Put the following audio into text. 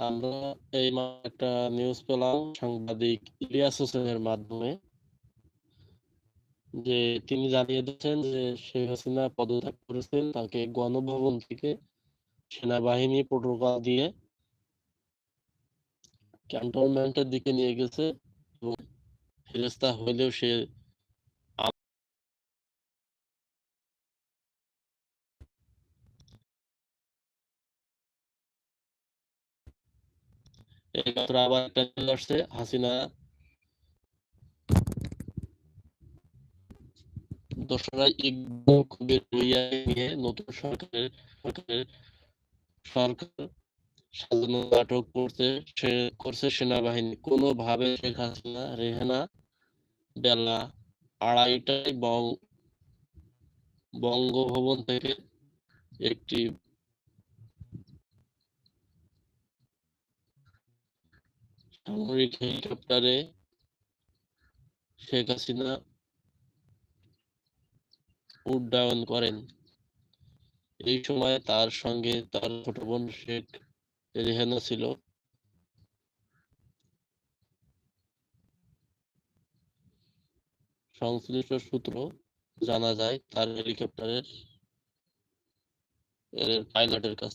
আমরা এই একটা নিউজ পেলাম সাংবাদিক ইলিয়াস হোসেনের মাধ্যমে যে তিনি জানিয়ে দিচ্ছেন যে শেখ হাসিনা পদত্যাগ করেছেন, তাকে গণভবন থেকে সেনাবাহিনী প্রোটোকল দিয়ে ক্যান্টনমেন্টের দিকে নিয়ে গেছে এবং ফেরেস্তা হইলেও সে এইমাত্র আবার একটা নিউজ আসছে হাসিনা দোসরা ইকবাল কবির ভূঁইয়াকে নিয়ে নতুন সরকার সাজানো নাটক করছে সেনাবাহিনী। কোনোভাবে শেখ হাসিনা রেহানা বেলা 2:30টায় বঙ্গভবন থেকে একটি সামরিক হেলিকপ্টারে শেখ হাসিনা উড্ডয়ন করেন। এই সময় তার সঙ্গে তার ছোট বোন শেখ রেহানা ছিল। সংশ্লিষ্ট সূত্র জানা যায় তার হেলিকপ্টারের পাইলটের কাছ